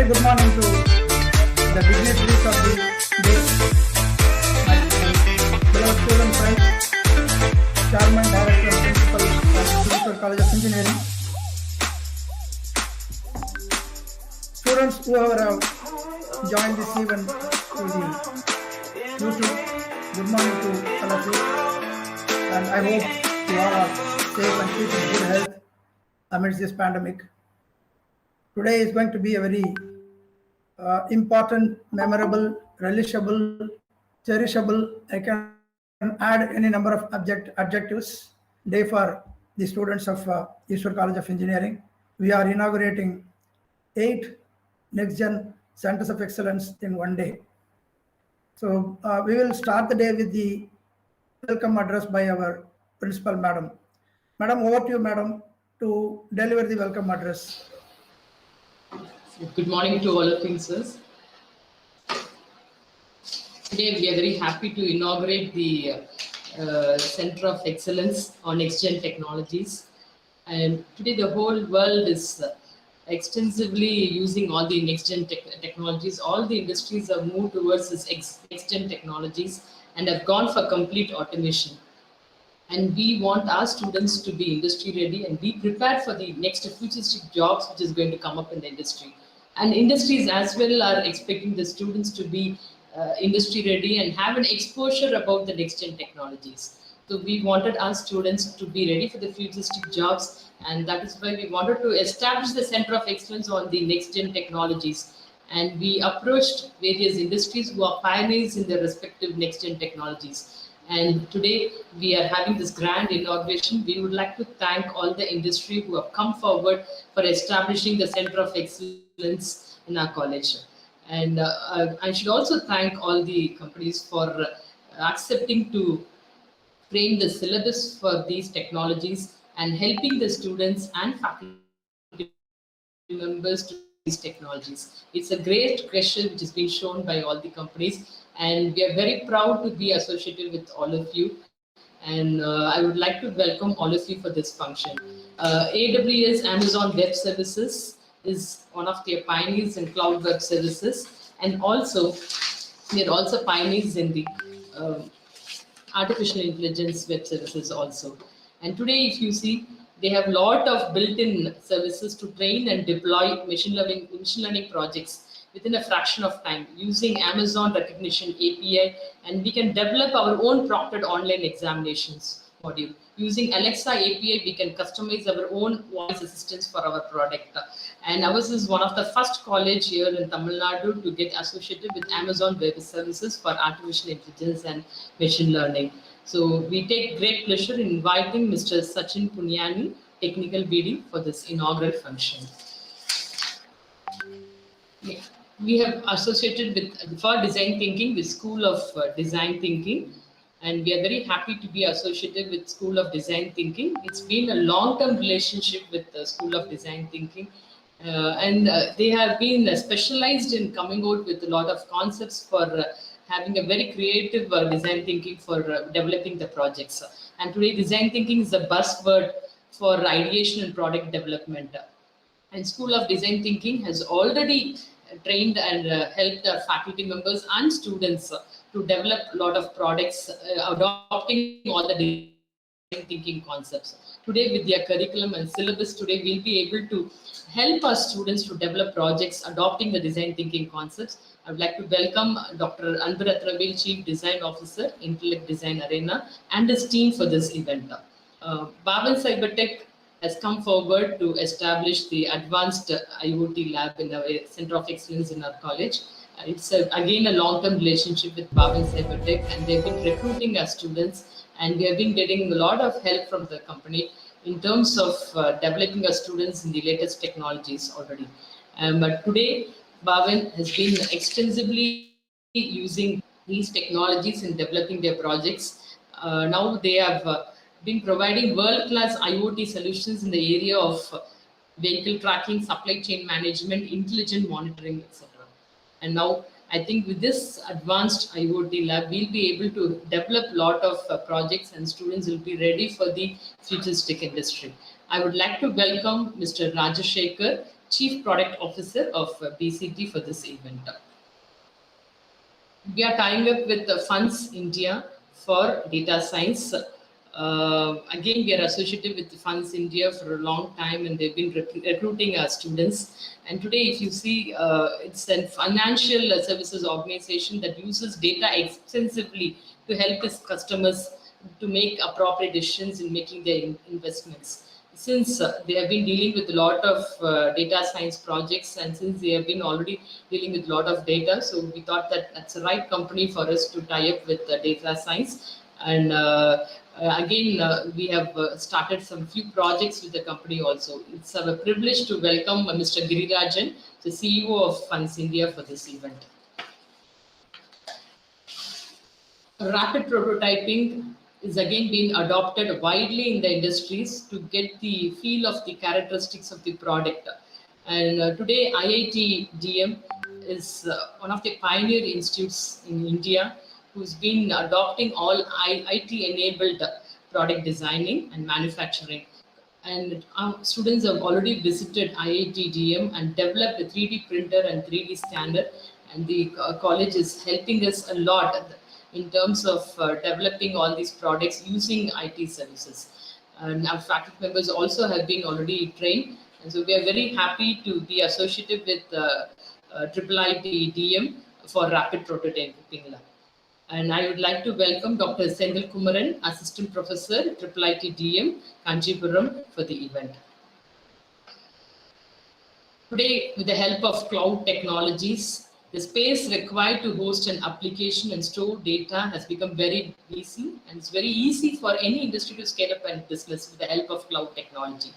good morning to the dignitaries of the day, my beloved student friends, Chairman, Director and Principal of Sri Eshwar College of Engineering, students who have joined this event through the YouTube, good morning to all of you, and I hope you all are safe and keep in good health amidst this pandemic. Today is going to be a very important, memorable, relishable, cherishable. I can add any number of adjectives day for the students of Eshwar College of Engineering. We are inaugurating 8 NextGen Centers of Excellence in one day. So we will start the day with the welcome address by our principal, Madam. Madam, over to you, Madam, to deliver the welcome address. Good morning to all of you, sirs. Today we are very happy to inaugurate the Center of Excellence on NextGen Technologies. And today the whole world is extensively using all the NextGen technologies. All the industries have moved towards this NextGen technologies and have gone for complete automation. And we want our students to be industry ready and be prepared for the next futuristic jobs which is going to come up in the industry. And industries as well are expecting the students to be industry ready and have an exposure about the next gen technologies. So we wanted our students to be ready for the futuristic jobs, and that is why we wanted to establish the Center of Excellence on the next gen technologies. And we approached various industries who are pioneers in their respective next gen technologies. And today we are having this grand inauguration. We would like to thank all the industry who have come forward for establishing the Center of Excellence in our college. And I should also thank all the companies for accepting to frame the syllabus for these technologies and helping the students and faculty members to these technologies. It's a great gesture which has been shown by all the companies, and we are very proud to be associated with all of you. And I would like to welcome all of you for this function. AWS, Amazon Web Services, is one of their pioneers in cloud web services, and also we are also pioneers in the artificial intelligence web services also. And today, if you see, they have a lot of built-in services to train and deploy machine learning projects within a fraction of time using Amazon Recognition API, and we can develop our own proctored online examinations module. Using Alexa API, we can customize our own voice assistants for our product. And ours is one of the first college here in Tamil Nadu to get associated with Amazon Web Services for artificial intelligence and machine learning. So we take great pleasure in inviting Mr. Sachin Punyani, Technical BD, for this inaugural function. We have associated with for design thinking with School of Design Thinking, and we are very happy to be associated with School of Design Thinking. It's been a long-term relationship with the School of Design Thinking, and they have been specialized in coming out with a lot of concepts for having a very creative design thinking for developing the projects. And today, design thinking is a buzzword for ideation and product development. And School of Design Thinking has already trained and helped our faculty members and students to develop a lot of products, adopting all the design thinking concepts. Today, with their curriculum and syllabus, today we'll be able to help our students to develop projects adopting the design thinking concepts. I would like to welcome Dr. Anbarathravel, Chief Design Officer, Intellect Design Arena, and his team for this event. Bhavan Cybertech has come forward to establish the advanced IoT lab in our Center of Excellence in our college. It's again a long-term relationship with Bhavan Cybertech, and they've been recruiting our students, and we have been getting a lot of help from the company in terms of developing our students in the latest technologies already. But today, Bhavan has been extensively using these technologies in developing their projects. Now they have been providing world-class IoT solutions in the area of vehicle tracking, supply chain management, intelligent monitoring, etc. And now I think with this advanced IoT lab, we'll be able to develop a lot of projects, and students will be ready for the futuristic industry. I would like to welcome Mr. Rajashekhar, Chief Product Officer of BCT, for this event. We are tying up with Funds India for data science. Again, we are associated with Funds India for a long time, and they've been recruiting our students. And today, if you see, it's a financial services organization that uses data extensively to help its customers to make appropriate decisions in making their investments. Since they have been dealing with a lot of data science projects, and since they have been already dealing with a lot of data, so we thought that that's the right company for us to tie up with data science. And again, we have started some few projects with the company also. It's our privilege to welcome Mr. Girirajan, the CEO of Funds India, for this event. Rapid prototyping is again being adopted widely in the industries to get the feel of the characteristics of the product. And today, IIT DM is one of the pioneer institutes in India who's been adopting all IT-enabled product designing and manufacturing. And our students have already visited IIT DM and developed a 3D printer and 3D scanner. And the college is helping us a lot in terms of developing all these products using IT services. And our faculty members also have been already trained. And so we are very happy to be associated with IIT DM for rapid prototyping lab. And I would like to welcome Dr. Senthil Kumaran, Assistant Professor, IIT DM, Kanchipuram, for the event. Today, with the help of cloud technologies, the space required to host an application and store data has become very easy, and it's very easy for any industry to scale up a business with the help of cloud technology.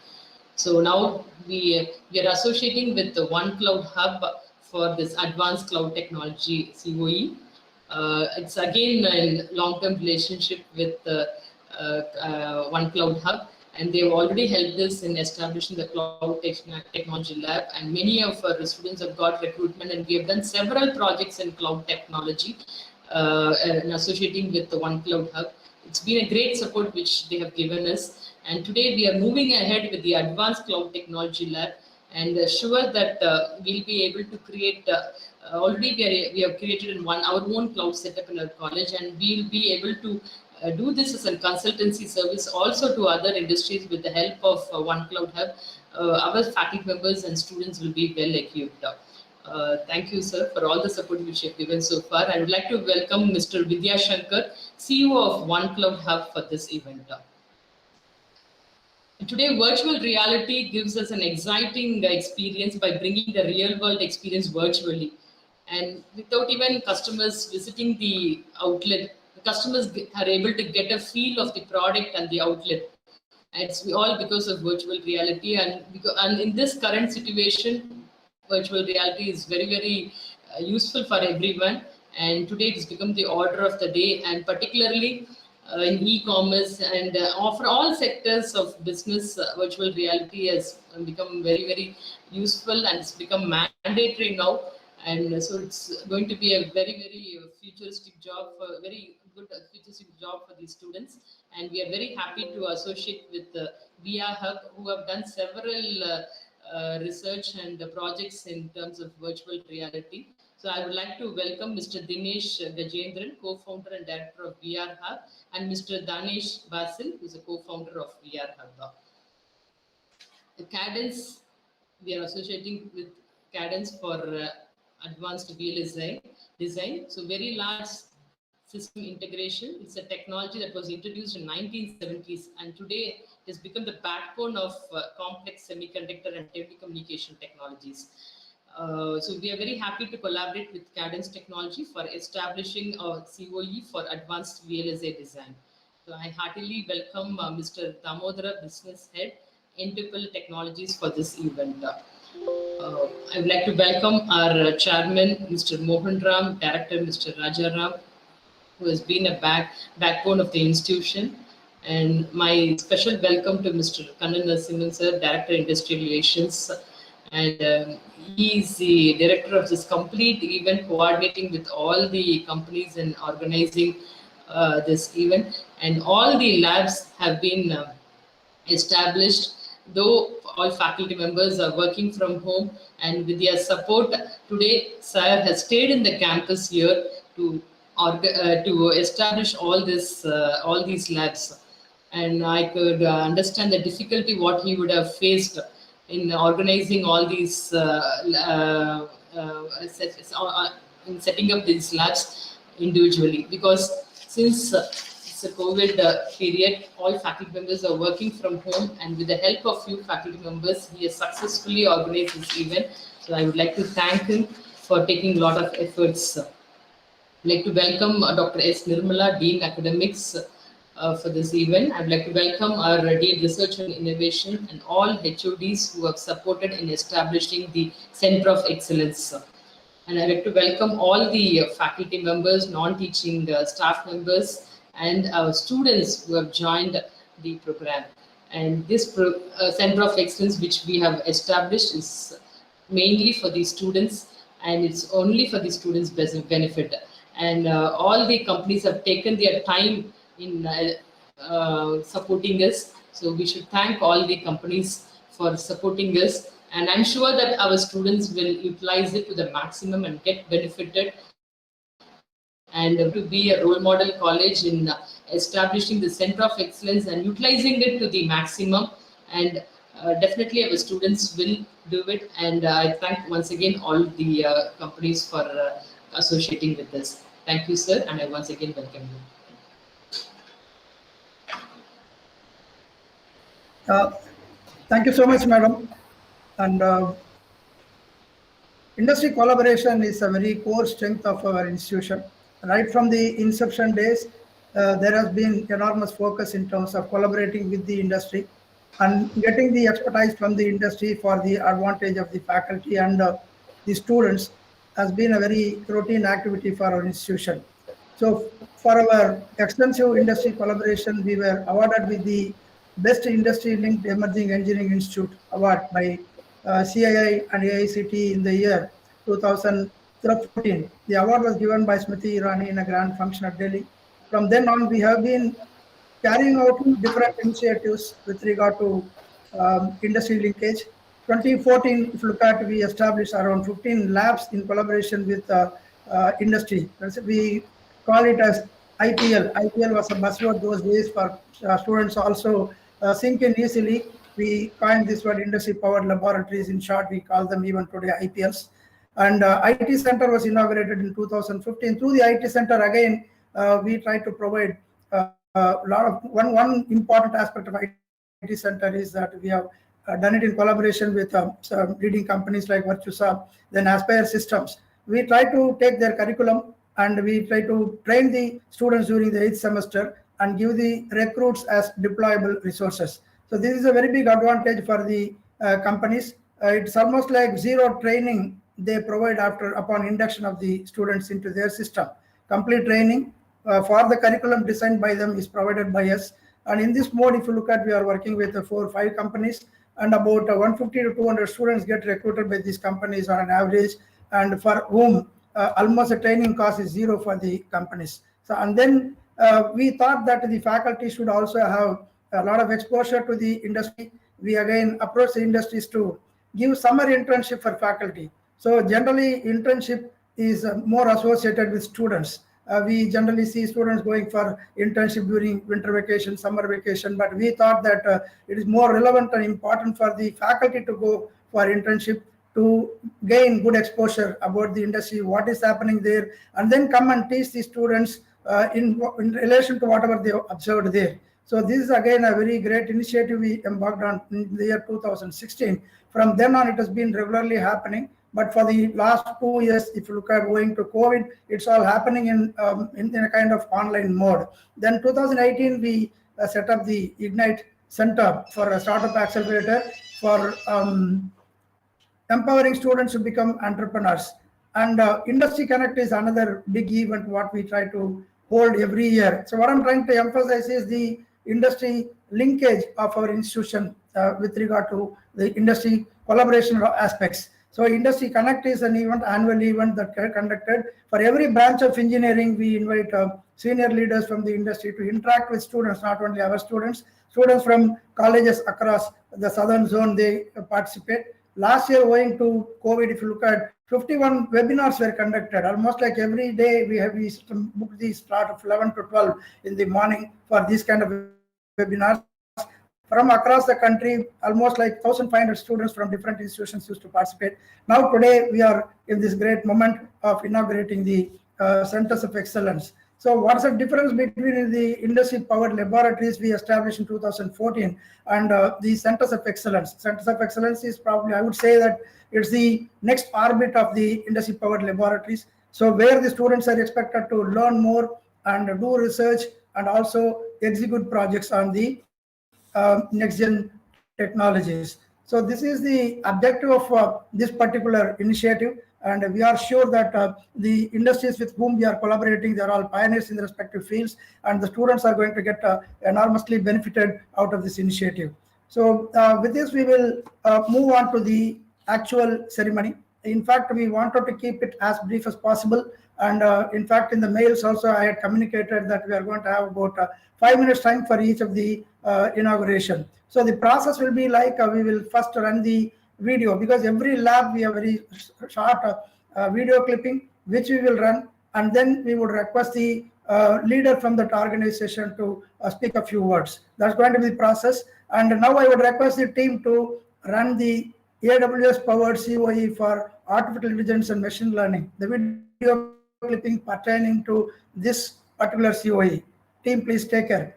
So now we are associating with the One Cloud Hub for this advanced cloud technology COE. It's again a long-term relationship with One Cloud Hub, and they've already helped us in establishing the cloud technology lab, and many of our students have got recruitment, and we have done several projects in cloud technology and associating with the One Cloud Hub. It's been a great support which they have given us, and today we are moving ahead with the advanced cloud technology lab, and sure that we'll be able to create already we have created our own cloud setup in our college, and we'll be able to do this as a consultancy service also to other industries with the help of One Cloud Hub. Our faculty members and students will be well equipped. Thank you, sir, for all the support which you have given so far. I would like to welcome Mr. Vidya Shankar, CEO of One Cloud Hub, for this event. Today, virtual reality gives us an exciting experience by bringing the real world experience virtually. And without even customers visiting the outlet, the customers are able to get a feel of the product and the outlet. And it's all because of virtual reality. And in this current situation, virtual reality is very, very useful for everyone. And today it's become the order of the day, and particularly in e-commerce and for all sectors of business, virtual reality has become very, very useful, and it's become mandatory now. And so it's going to be a very, very futuristic job, very good futuristic job for these students. And we are very happy to associate with the VR Hub, who have done several research and projects in terms of virtual reality. So I would like to welcome Mr. Dinesh Gajendran, co-founder and director of VR Hub, and Mr. Danesh Basil, who is a co-founder of VR Hub. The Cadence, we are associating with Cadence for advanced VLSI design. So very large system integration. It's a technology that was introduced in 1970s, and today it has become the backbone of complex semiconductor and telecommunication technologies. So we are very happy to collaborate with Cadence Technology for establishing a COE for advanced VLSI design. So I heartily welcome Mr. Damodara, Business Head, Entipal Technologies, for this event. I would like to welcome our chairman, Mr. Mohan Ram, director, Mr. Rajaram, who has been a backbone of the institution. And my special welcome to Mr. Kannan Narasimhan, sir, Director, Industrial Relations. And he is the director of this complete event, coordinating with all the companies and organizing this event. And all the labs have been established, though all faculty members are working from home, and with their support today, sir has stayed in the campus here to establish all these labs. and I could understand the difficulty what he would have faced in organizing all these in setting up these labs individually, because since it's a COVID period, all faculty members are working from home, and with the help of few faculty members, he has successfully organized this event. So I would like to thank him for taking a lot of efforts. I'd like to welcome Dr. S. Nirmala, Dean Academics, for this event. I'd like to welcome our Dean Research and Innovation and all HODs who have supported in establishing the Center of Excellence. And I'd like to welcome all the faculty members, non-teaching staff members, and our students who have joined the program. And this Center of Excellence, which we have established, is mainly for the students, and it's only for the students' benefit. And all the companies have taken their time in supporting us. So we should thank all the companies for supporting us. And I'm sure that our students will utilize it to the maximum and get benefited. And to be a role model college in establishing the Center of Excellence and utilizing it to the maximum. And definitely our students will do it. And I thank once again all the companies for associating with us. Thank you, sir. And I once again welcome you. Thank you so much, madam. And industry collaboration is a very core strength of our institution. Right from the inception days, there has been enormous focus in terms of collaborating with the industry and getting the expertise from the industry for the advantage of the faculty and the students has been a very routine activity for our institution. So for our extensive industry collaboration, we were awarded with the Best Industry Linked Emerging Engineering Institute Award by CII and AICT in the year 2014. The award was given by Smriti Irani in a grand function at Delhi. From then on, we have been carrying out different initiatives with regard to industry linkage. 2014, if you look at, we established around 15 labs in collaboration with industry. We call it as IPL. IPL was a buzzword those days for students also sink in easily. We coined this word industry powered laboratories. In short, we call them even today IPLs. And IT Center was inaugurated in 2015. Through the IT Center, again, we try to provide a lot of one important aspect of IT Center is that we have done it in collaboration with some leading companies like Virtusa, then Aspire Systems. We try to take their curriculum and we try to train the students during the 8th semester and give the recruits as deployable resources. So this is a very big advantage for the companies. It's almost like zero training they provide upon induction of the students into their system. Complete training for the curriculum designed by them is provided by us. And in this mode, if you look at, we are working with 4 or 5 companies, and about 150 to 200 students get recruited by these companies on an average, and for whom almost the training cost is zero for the companies. So, and then we thought that the faculty should also have a lot of exposure to the industry. We again approach the industries to give summer internship for faculty. So generally internship is more associated with students. We generally see students going for internship during winter vacation, summer vacation, but we thought that it is more relevant and important for the faculty to go for internship to gain good exposure about the industry, what is happening there, and then come and teach the students in relation to whatever they observed there. So this is again a very great initiative we embarked on in the year 2016. From then on, it has been regularly happening. But for the last 2 years, if you look at going to COVID, it's all happening in a kind of online mode. Then 2018, we set up the Ignite Center for a startup accelerator for empowering students to become entrepreneurs. And Industry Connect is another big event what we try to hold every year. So what I'm trying to emphasize is the industry linkage of our institution with regard to the industry collaboration aspects. So Industry Connect is an event, annual event that conducted. For every branch of engineering, we invite senior leaders from the industry to interact with students, not only our students from colleges across the southern zone, they participate. Last year, owing to COVID, if you look at 51 webinars were conducted. Almost like every day we booked the start of 11 to 12 in the morning for this kind of webinars from across the country. Almost like 1,500 students from different institutions used to participate. Now today we are in this great moment of inaugurating the Centers of Excellence. So what's the difference between the industry powered laboratories we established in 2014 and the Centers of Excellence? Centers of Excellence is probably, I would say that it's the next orbit of the industry powered laboratories. So where the students are expected to learn more and do research and also execute projects on the next gen technologies. So this is the objective of this particular initiative, and we are sure that the industries with whom we are collaborating, they are all pioneers in the respective fields, and the students are going to get enormously benefited out of this initiative. So with this, we will move on to the actual ceremony. In fact, we wanted to keep it as brief as possible. And in fact, in the mails also, I had communicated that we are going to have about 5 minutes time for each of the inauguration. So the process will be like we will first run the video, because every lab we have very short video clipping, which we will run, and then we would request the leader from that organization to speak a few words. That's going to be the process. And now I would request the team to run the AWS powered COE for artificial intelligence and machine learning, the video clipping pertaining to this particular COE. Team, please take care.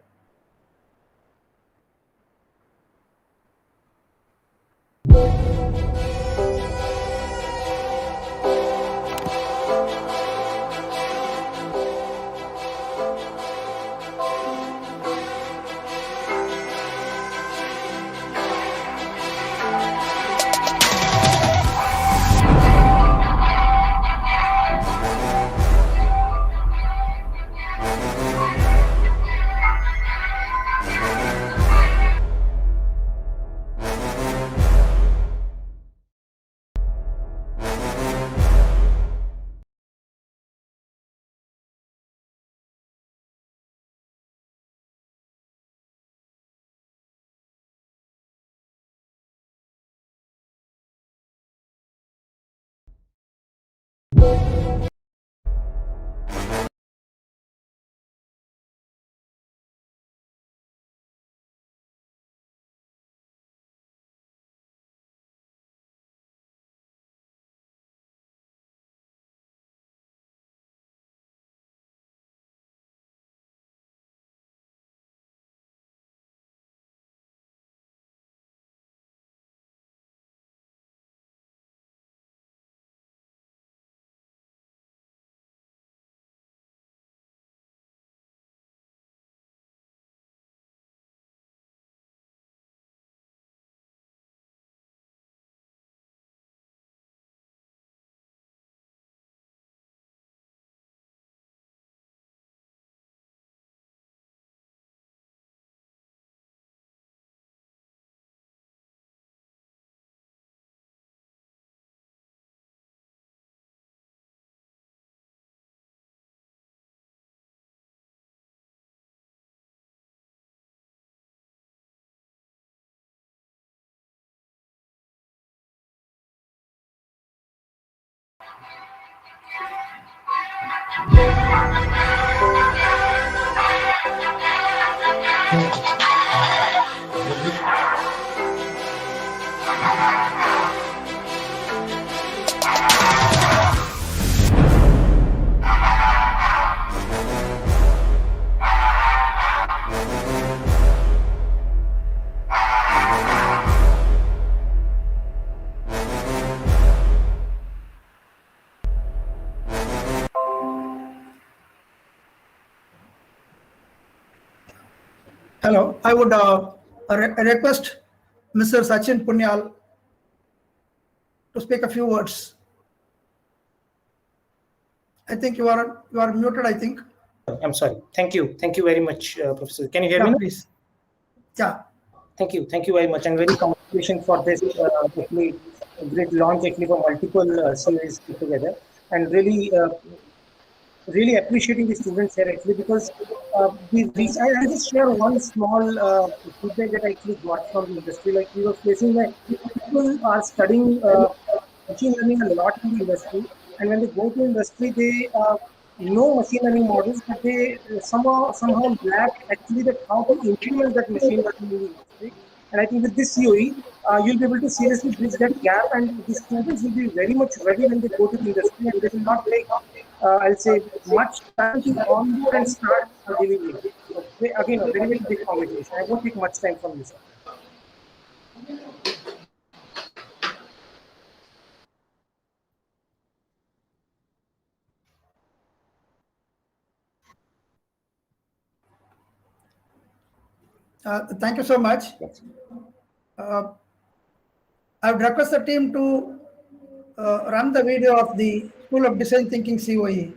Hello, I would request Mr. Sachin Punyal to speak a few words. I think you are muted, I think. I'm sorry. Thank you very much, Professor. Can you hear me? Please. Yeah. Thank you very much, and very congratulations for this actually great launch actually for multiple series put together, and really appreciating the students here actually, because I'll just share one small feedback that I actually got from the industry. Like we were facing that people are studying machine learning a lot in the industry, and when they go to industry, they know machine learning models, but they somehow lack actually that how to implement that machine learning in the industry. And I think with this COE, you'll be able to seriously bridge that gap, and the students will be very much ready when they go to the industry, and they will not take, I'll say, much time to onboard and start delivering. So again, a very big congratulations. I won't take much time from you, sir. Thank you so much. I would request the team to run the video of the School of Design Thinking COE.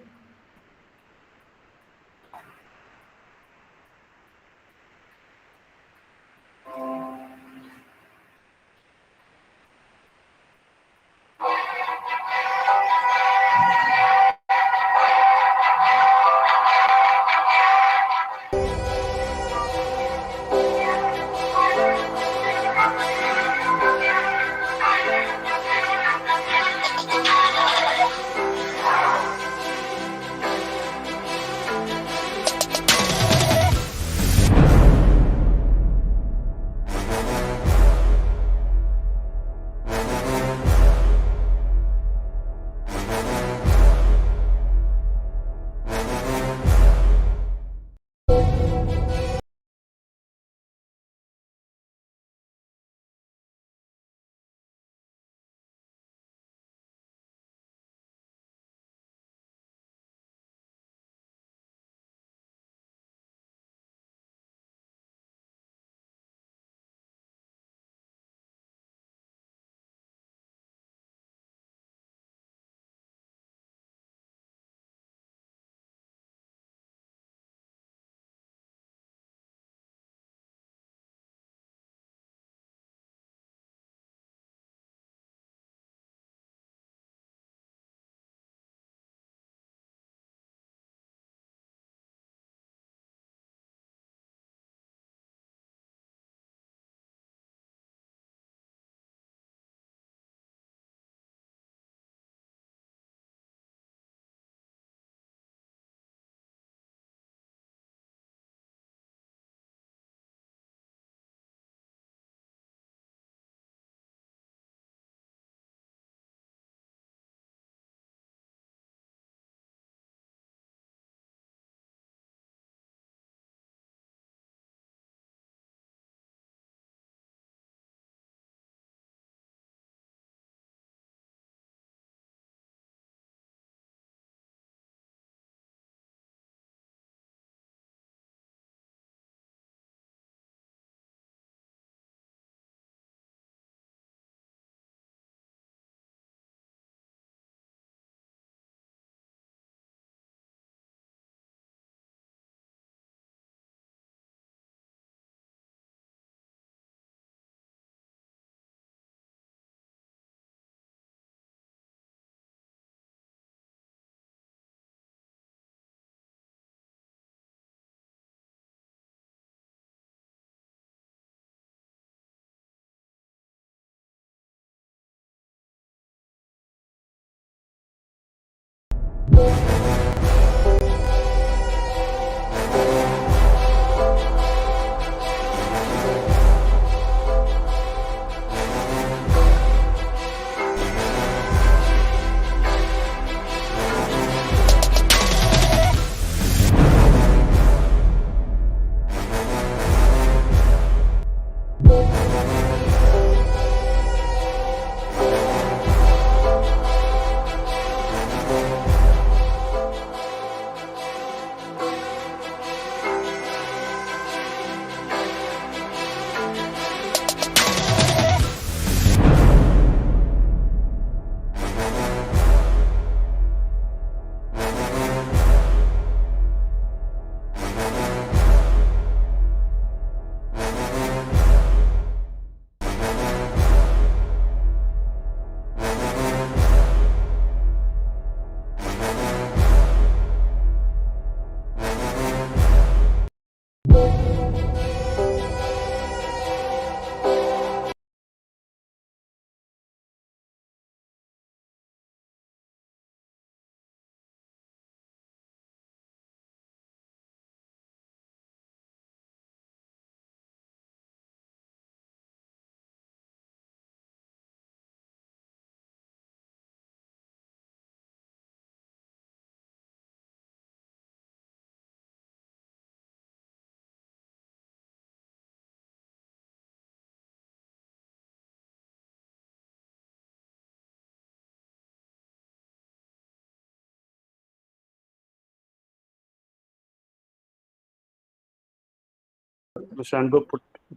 Mr. Anbu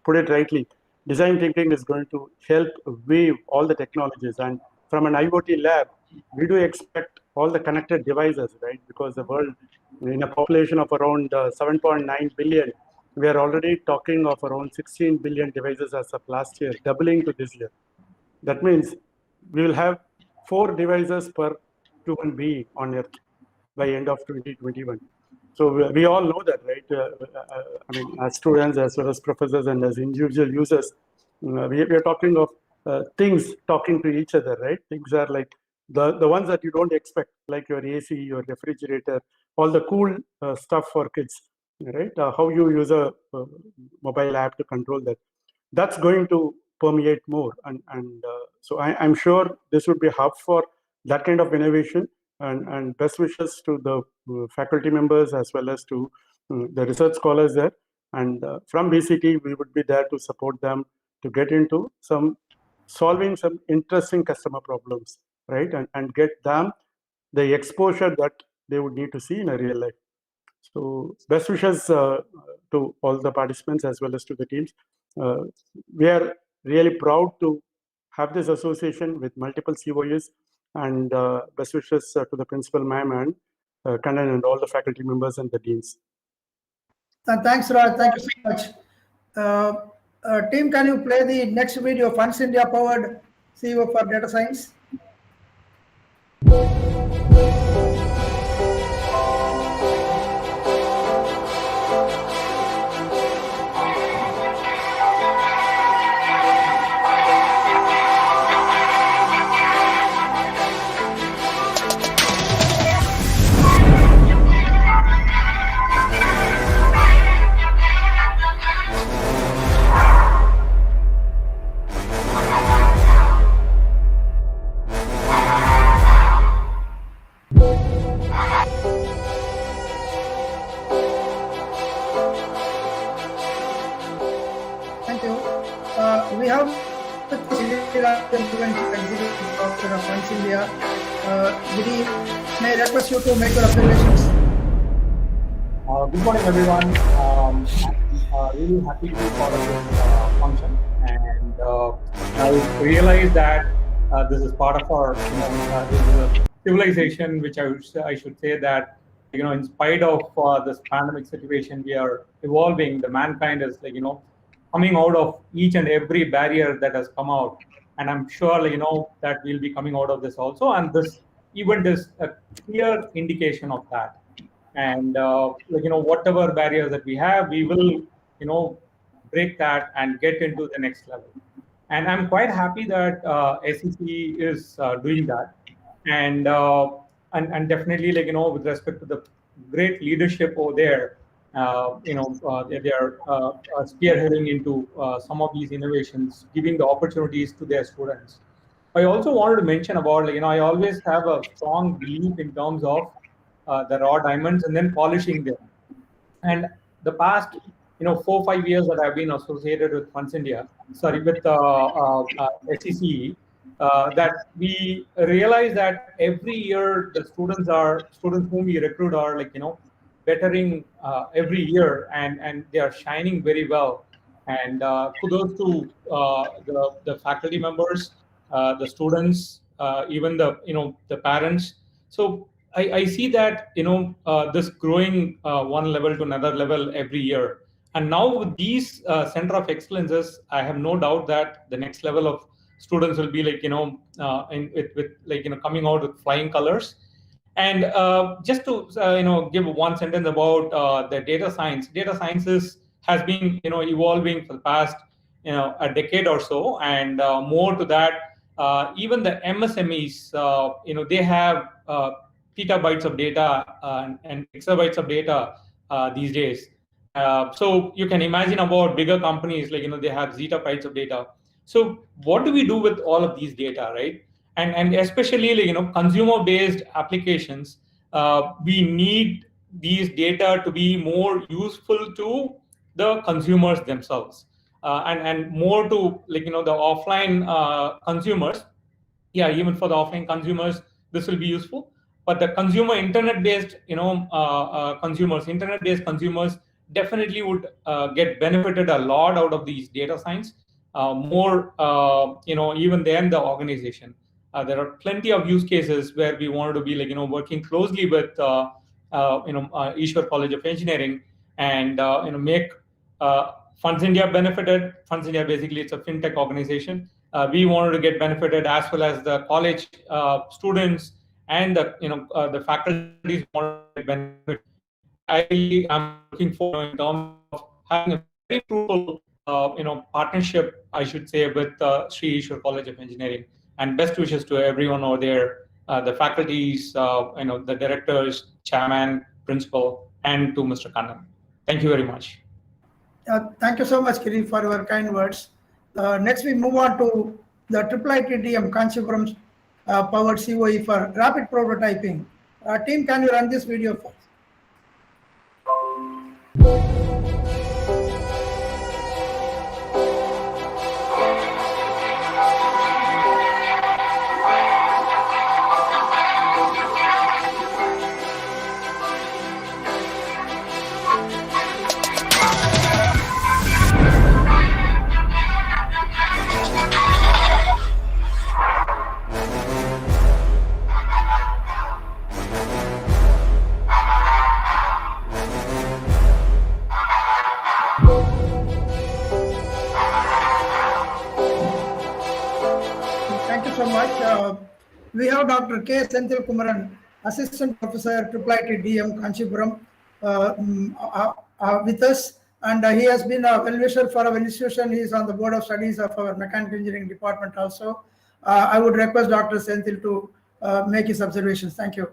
put it rightly. Design thinking is going to help weave all the technologies. And from an IoT lab, we do expect all the connected devices, right? Because the world, in a population of around 7.9 billion, we are already talking of around 16 billion devices as of last year, doubling to this year. That means we will have 4 devices per human being on Earth by end of 2021. So we all know that, right? I mean, as students, as well as professors, and as individual users, we are talking of things talking to each other, right? Things are like the ones that you don't expect, like your AC, your refrigerator, all the cool stuff for kids, right? How you use a mobile app to control that. That's going to permeate more. And so I'm sure this would be a hub for that kind of innovation. And best wishes to the faculty members as well as to the research scholars there. And from BCT, we would be there to support them to get into solving some interesting customer problems, right? And get them the exposure that they would need to see in a real life. So best wishes to all the participants as well as to the teams. We are really proud to have this association with multiple COEs, and best wishes to the principal ma'am and Kannan and all the faculty members and the deans. Thanks, Raj. Thank you so much. Team, can you play the next video, Funds India powered CEO for data science? Thank you. We have executive officer of Funds India. Giri, may I request you to make your observations? Good morning, everyone. Really happy to be part of this function, and I realize that this is part of our, this is a civilization, which I should say that, in spite of this pandemic situation, we are evolving. The mankind is coming out of each and every barrier that has come out, and I'm sure that we'll be coming out of this also. And this event is a clear indication of that. And whatever barriers that we have, we will break that and get into the next level. And I'm quite happy that SEC is doing that, and definitely with respect to the great leadership over there, they are spearheading into some of these innovations, giving the opportunities to their students. I also wanted to mention about I always have a strong belief in terms of the raw diamonds and then polishing them. And the past 4-5 years that I've been associated with Funds India, with SEC, that we realize that every year the students whom we recruit are bettering every year, and they are shining very well. And kudos to the faculty members, the students, even the parents. So I see that this growing one level to another level every year. And now with these center of excellences, I have no doubt that the next level of students will be coming out with flying colors. And just to give one sentence about the data science. Data sciences has been evolving for the past a decade or so, and more to that, even the MSMEs, they have petabytes of data and exabytes of data these days. So you can imagine about bigger companies, they have zettabytes of data. So what do we do with all of these data, right? And especially consumer-based applications, we need these data to be more useful to the consumers themselves, and more to the offline consumers. Yeah, even for the offline consumers, this will be useful. But the consumer internet-based, internet-based consumers definitely would get benefited a lot out of these data science, more, even than the organization. There are plenty of use cases where we wanted to be like, working closely with, Eshwar College of Engineering, and, make Funds India benefited. Funds India, basically, it's a fintech organization. We wanted to get benefited, as well as the college students and the faculties wanted to get benefited. I'm looking forward in terms of having a very fruitful, partnership, I should say, with Sri Eshwar College of Engineering. And best wishes to everyone over there, the faculties, the directors, chairman, principal, and to Mr. Kannan. Thank you very much. Thank you so much, Kiri, for your kind words. Next, we move on to the IIITDM Kanchipuram powered COE for rapid prototyping. Team, can you run this video first? Thank you so much. We have Dr. K. Senthil Kumaran, Assistant Professor, IIITDM Kanchipuram, with us. And he has been a well-wisher for our institution. He is on the board of studies of our mechanical engineering department also. I would request Dr. Senthil to make his observations. Thank you.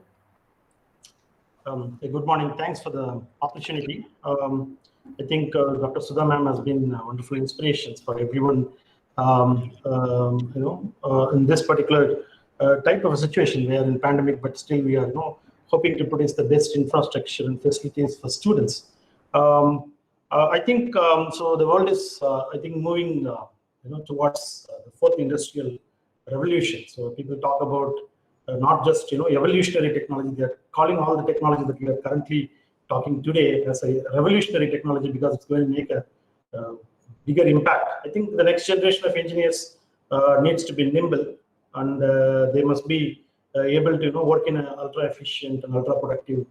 Good morning. Thanks for the opportunity. I think Dr. Sudha ma'am has been wonderful inspirations for everyone. In this particular type of a situation, we are in pandemic, but still we are hoping to produce the best infrastructure and facilities for students. I think so. The world is, I think, moving towards the fourth industrial revolution. So people talk about not just evolutionary technology. They are calling all the technology that we are currently talking today as a revolutionary technology, because it's going to make a bigger impact. I think the next generation of engineers needs to be nimble, and they must be able to work in ultra efficient and ultra productive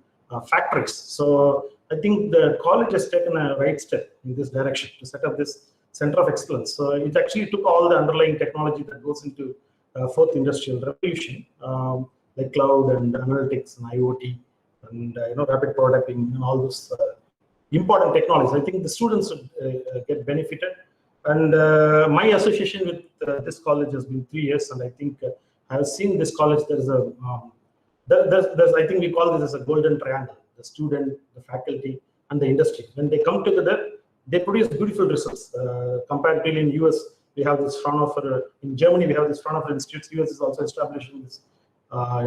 factories. So I think the college has taken a right step in this direction to set up this center of excellence. So it actually took all the underlying technology that goes into fourth industrial revolution, like cloud and analytics and IoT and rapid prototyping and all those important technologies. I think the students would get benefited. And my association with this college has been 3 years, and I think I have seen this college. There's a I think we call this as a golden triangle: the student, the faculty, and the industry. When they come together, they produce beautiful results. Comparatively, in US, we have this Fraunhofer. In Germany, we have this Fraunhofer institutes. US is also establishing this,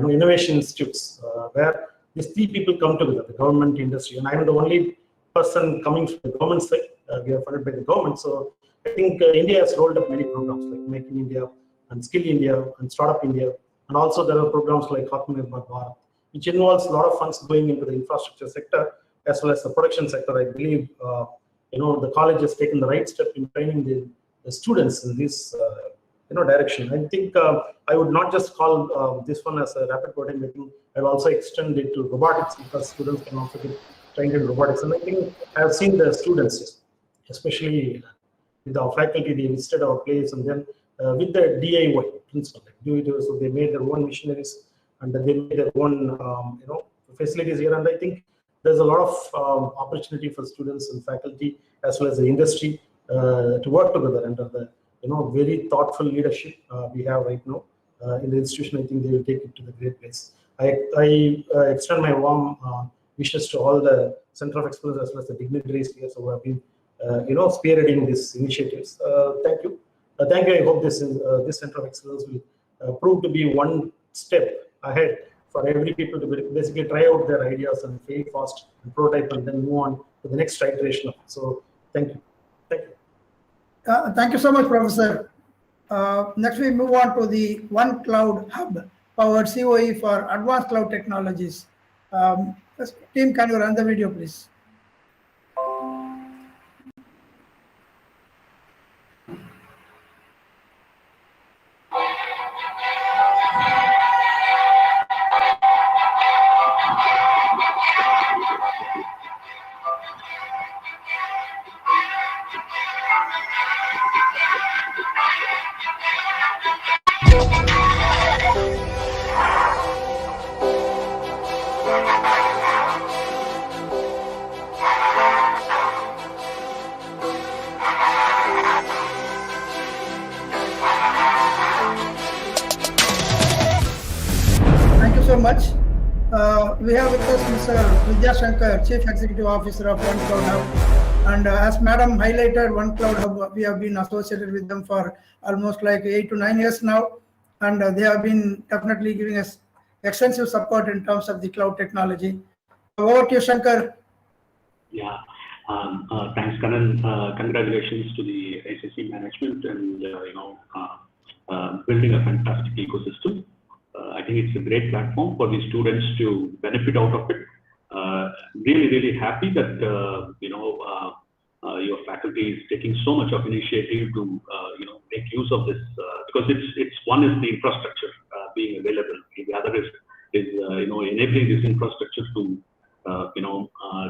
innovation institutes, where these three people come together: the government, industry, and I'm the only person coming from the government side. We are funded by the government, so I think India has rolled up many programs like Make in India and Skill India and Startup India, and also there are programs like Atmanirbhar Bharat, which involves a lot of funds going into the infrastructure sector as well as the production sector. I believe the college has taken the right step in training the students in this direction. I think I would not just call this one as a rapid prototyping. I think I'll also extend it to robotics, because students can also get trained in robotics. And I think I have seen the students, especially with our faculty, they visited our place, and then with the DIY principle, so they made their own machineries and they made their own facilities here. And I think there's a lot of opportunity for students and faculty as well as the industry to work together under the very thoughtful leadership we have right now in the institution. I think they will take it to the great place. I extend my warm wishes to all the Center of Excellence as well as the dignitaries here who have been spearheading these initiatives. Thank you. Thank you. I hope this Center of Excellence will prove to be one step ahead for every people to basically try out their ideas and fail fast and prototype and then move on to the next iteration of it. So thank you. Thank you. Thank you so much, Professor. Next, we move on to the One Cloud Hub powered COE for advanced cloud technologies. Team, can you run the video, please? much. We have with us Mr. Vidya Shankar, Chief Executive Officer of One Cloud Hub. And as Madam highlighted, One Cloud Hub, we have been associated with them for almost like 8 to 9 years now. And they have been definitely giving us extensive support in terms of the cloud technology. Over to you, Shankar. Yeah, thanks, Kanan. Congratulations to the SSC management and building a fantastic ecosystem. I think it's a great platform for the students to benefit out of it. Really happy that your faculty is taking so much of initiative to make use of this because it's one is the infrastructure being available. The other is enabling this infrastructure to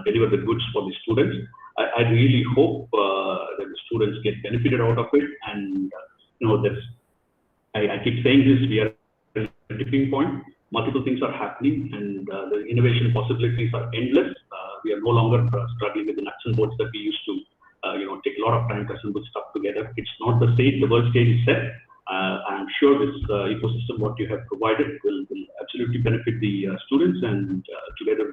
deliver the goods for the students. I really hope that the students get benefited out of it, and I keep saying this, we are at a tipping point. Multiple things are happening, and the innovation possibilities are endless. We are no longer struggling with the nuts and bolts that we used to take a lot of time to assemble stuff together. It's not the stage, the world stage is set. I'm sure this ecosystem, what you have provided, will absolutely benefit the students, and together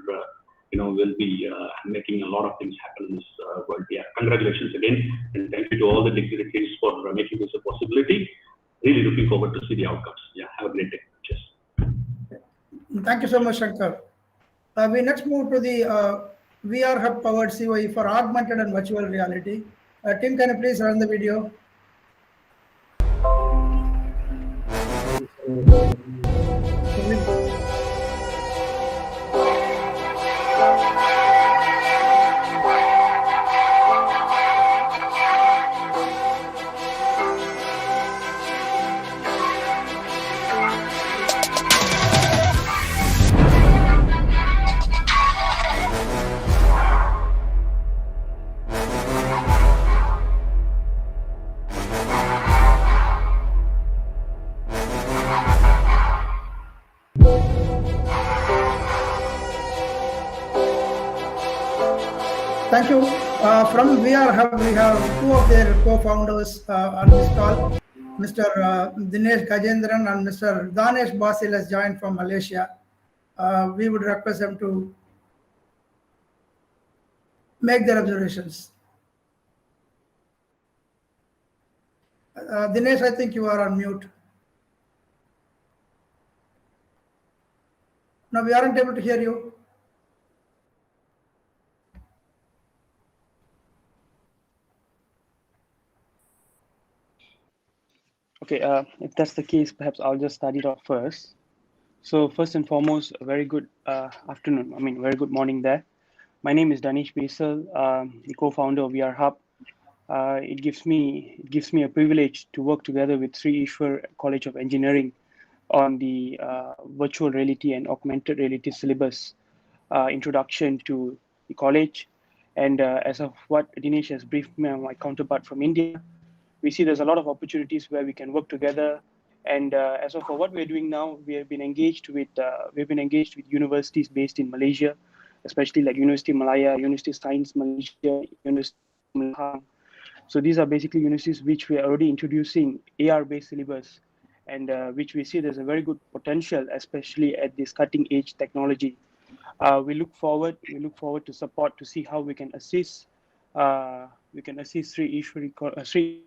we'll be making a lot of things happen in this world. Yeah, congratulations again, and thank you to all the dignitaries for making this a possibility. Really looking forward to see the outcomes. Yeah, have a great day. Cheers. Thank you so much, Shankar. We next move to the VR Hub powered COE for augmented and virtual reality. Tim, can you please run the video? Thank you. From VR Hub, we have two of their co-founders on this call, Mr. Dinesh Gajendran and Mr. Danesh Basil has joined from Malaysia. We would request them to make their observations. Dinesh, I think you are on mute. No, we aren't able to hear you. Okay, if that's the case, perhaps I'll just start it off first. So first and foremost, a very good afternoon. Very good morning there. My name is Danesh Basil, the co-founder of VR Hub. It gives me a privilege to work together with Sri Eshwar College of Engineering on the virtual reality and augmented reality syllabus introduction to the college. And as of what Dinesh has briefed me, my counterpart from India, we see there's a lot of opportunities where we can work together. And as of what we're doing now, we have been engaged with universities based in Malaysia, especially like University of Malaya, University of Science Malaysia, University of Malaya. So these are basically universities which we are already introducing AR-based syllabus, and which we see there's a very good potential, especially at this cutting-edge technology. We look forward to support to see how we can assist Sri Eshwar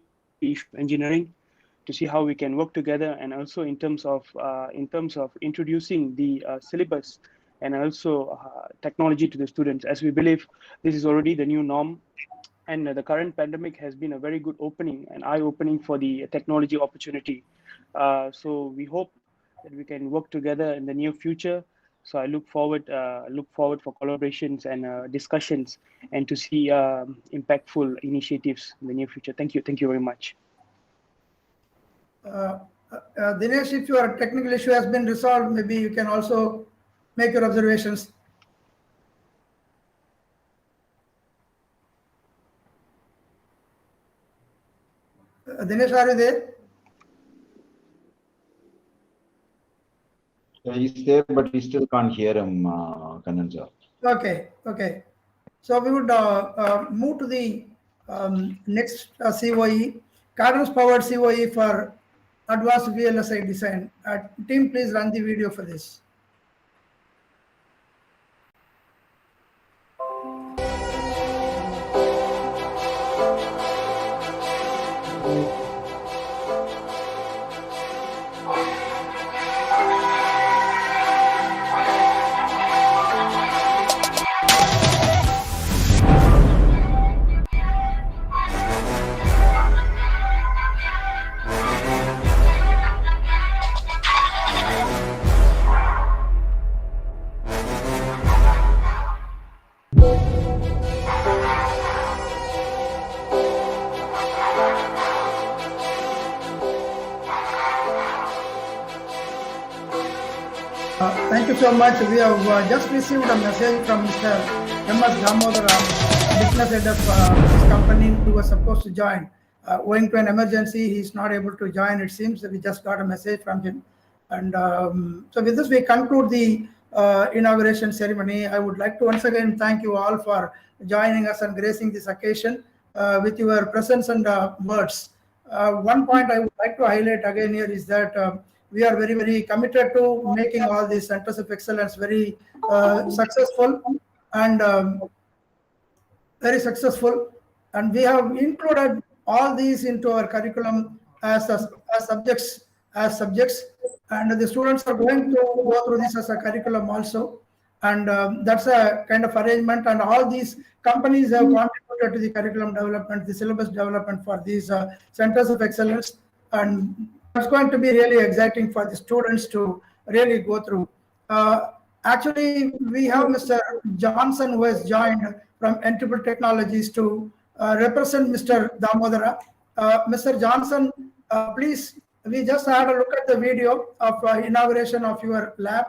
Engineering to see how we can work together, and also in terms of introducing the syllabus and also technology to the students, as we believe this is already the new norm. And the current pandemic has been a very good opening and eye-opening for the technology opportunity. So we hope that we can work together in the near future. So I look forward for collaborations and discussions, and to see impactful initiatives in the near future. Thank you very much. Dinesh, if your technical issue has been resolved, maybe you can also make your observations. Dinesh, are you there? He's there, but we still can't hear him, Kanan sir. Okay. So we would move to the next COE, Cadence powered COE for advanced VLSI design. Team, please run the video for this. Thank you so much. We have just received a message from Mr. M.S. Damodara, business head of this company, who was supposed to join. Owing to an emergency, he is not able to join. It seems that we just got a message from him. And so with this, we conclude the inauguration ceremony. I would like to once again thank you all for joining us and gracing this occasion with your presence and words. One point I would like to highlight again here is that we are very, very committed to making all these centers of excellence very successful and very successful. And we have included all these into our curriculum as subjects, and the students are going to go through this as a curriculum also. And that's a kind of arrangement, and all these companies have contributed to the curriculum development, the syllabus development for these centers of excellence, and it's going to be really exciting for the students to really go through. Actually, we have Mr. Johnson, who has joined from Entable Technologies to represent Mr. Damodara. Mr. Johnson, please, we just had a look at the video of inauguration of your lab.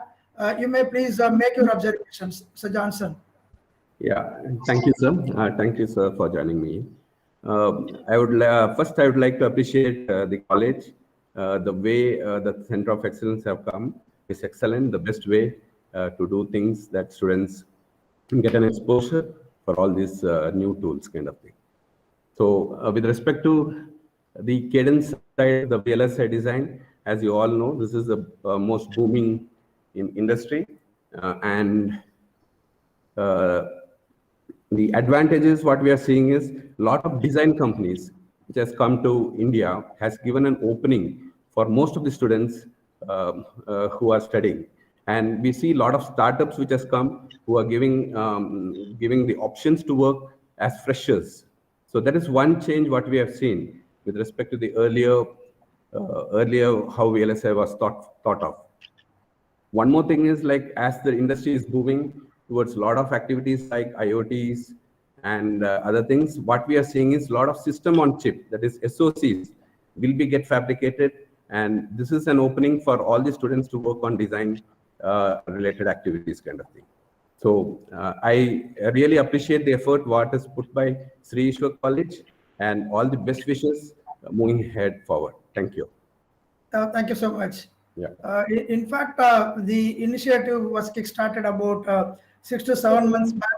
You may please make your observations, Mr. Johnson. Yeah, thank you, sir. Thank you, sir, for joining me. I would like to appreciate the college. The way the Center of Excellence have come is excellent. The best way to do things that students can get an exposure for all these new tools, kind of thing. So, with respect to the cadence side, the VLSI design, as you all know, this is the most booming in industry, and the advantages what we are seeing is a lot of design companies which has come to India has given an opening for most of the students who are studying, and we see a lot of startups which has come who are giving the options to work as freshers. So that is one change what we have seen with respect to the earlier how VLSI was thought of. One more thing is, like, as the industry is moving towards a lot of activities like IoTs and other things, what we are seeing is a lot of system on chip, that is SoCs, will be get fabricated, and this is an opening for all the students to work on design related activities, kind of thing. So I really appreciate the effort what is put by Sri Eshwar College, and all the best wishes moving ahead forward. Thank you. Thank you so much. Yeah. In fact, the initiative was kickstarted about 6 to 7 months back,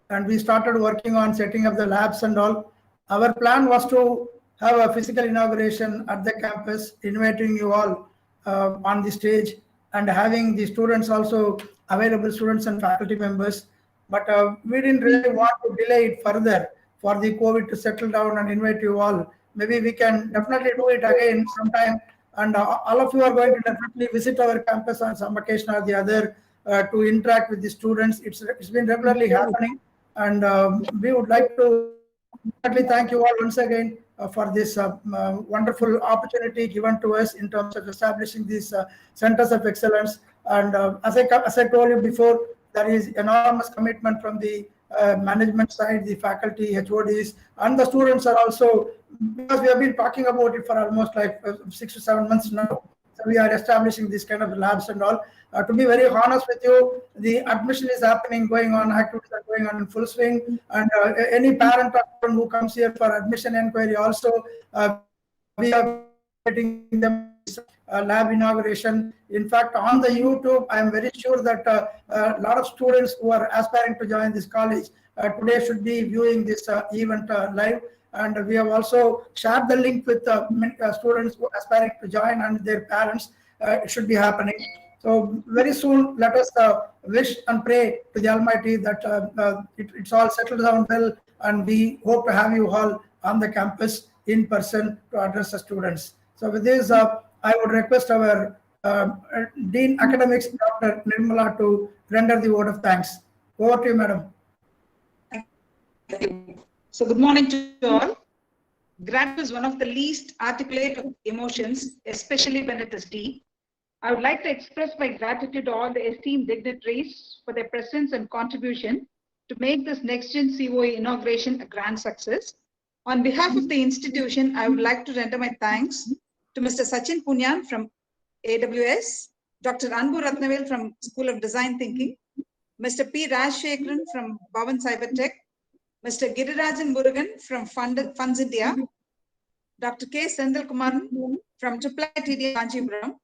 and we started working on setting up the labs and all. Our plan was to have a physical inauguration at the campus, inviting you all on the stage, and having the students also available, students and faculty members. But we didn't really want to delay it further for the COVID to settle down and invite you all. Maybe we can definitely do it again sometime, and all of you are going to definitely visit our campus on some occasion or the other to interact with the students. It's been regularly happening, and we would like to definitely thank you all once again for this wonderful opportunity given to us in terms of establishing these centers of excellence. And as I told you before, there is enormous commitment from the management side, the faculty, HODs, and the students are also, because we have been talking about it for almost like 6 to 7 months now. So we are establishing these kind of labs and all. To be very honest with you, the admission is happening, going on, activities are going on in full swing, and any parent who comes here for admission inquiry also, we are getting them lab inauguration. In fact, on the YouTube, I am very sure that a lot of students who are aspiring to join this college today should be viewing this event live. And we have also shared the link with students who are aspiring to join and their parents. It should be happening. So very soon, let us wish and pray to the Almighty that it's all settled down well, and we hope to have you all on the campus in person to address the students. So with this, I would request our Dean Academics, Dr. Nirmala, to render the word of thanks. Over to you, madam. So good morning to you all. Gratitude is one of the least articulate of emotions, especially when it is deep. I would like to express my gratitude to all the esteemed dignitaries for their presence and contribution to make this NextGen COE inauguration a grand success. On behalf of the institution, I would like to render my thanks to Mr. Sachin Punyan from AWS, Dr. Anbu Ratnavel from School of Design Thinking, Mr. P. Rajshekharan from Bhavan Cybertech, Mr. Girirajan Murugan from Funds India, Dr. K. Sendil Kumaran from IIIT Kanchipuram,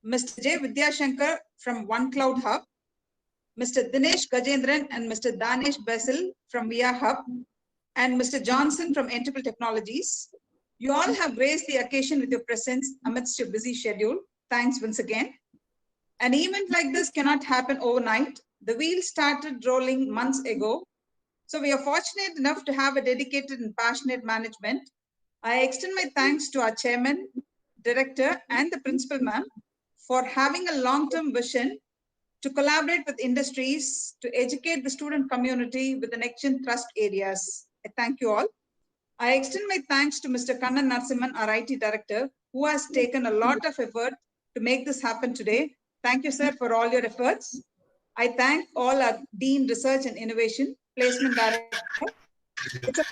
Mr. J. Vidyashankar from One Cloud Hub, Mr. Dinesh Gajendran and Mr. Danesh Basil from VIA Hub, and Mr. Johnson from Entable Technologies. You all have graced the occasion with your presence amidst your busy schedule. Thanks once again. An event like this cannot happen overnight. The wheels started rolling months ago. So we are fortunate enough to have a dedicated and passionate management. I extend my thanks to our chairman, director, and the principal ma'am for having a long-term vision to collaborate with industries to educate the student community with the NextGen thrust areas. I thank you all. I extend my thanks to Mr. Kannan Narasimhan, our IT director, who has taken a lot of effort to make this happen today. Thank you, sir, for all your efforts. I thank all our Dean Research and Innovation, Placement Director,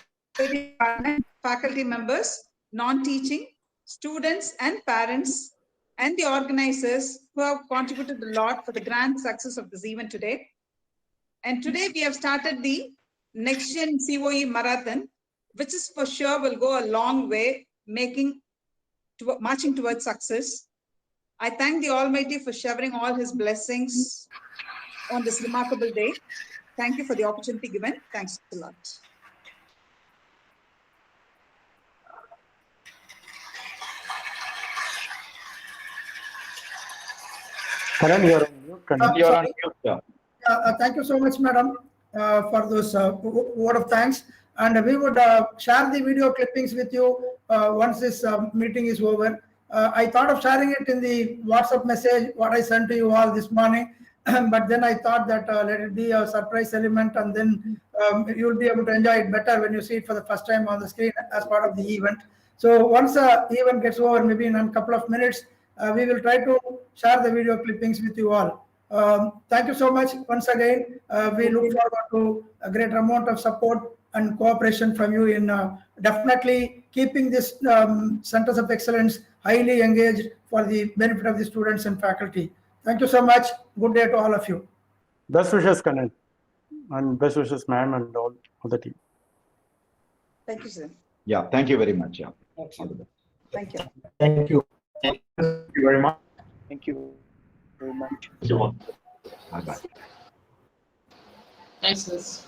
faculty members, non-teaching, students and parents, and the organizers who have contributed a lot for the grand success of this event today. And today we have started the NextGen COE Marathon, which is for sure will go a long way, marching towards success. I thank the Almighty for showering all his blessings on this remarkable day. Thank you for the opportunity given. Thanks a lot. Karan, you're on mute. Karan. You're on mute. Yeah. Thank you so much, madam, for those word of thanks. And we would share the video clippings with you once this meeting is over. I thought of sharing it in the WhatsApp message, what I sent to you all this morning. But then I thought that let it be a surprise element, and then you'll be able to enjoy it better when you see it for the first time on the screen as part of the event. So once the event gets over, maybe in a couple of minutes, we will try to share the video clippings with you all. Thank you so much once again. We look forward to a great amount of support and cooperation from you in definitely keeping this centers of excellence highly engaged for the benefit of the students and faculty. Thank you so much. Good day to all of you. Best wishes, Karan, and best wishes, ma'am, and all the team. Thank you, sir. Yeah. Thank you very much. Yeah. Thank you. Thank you. Thank you very much. Thank you very much. Bye-bye. Thanks, Liz.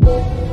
you.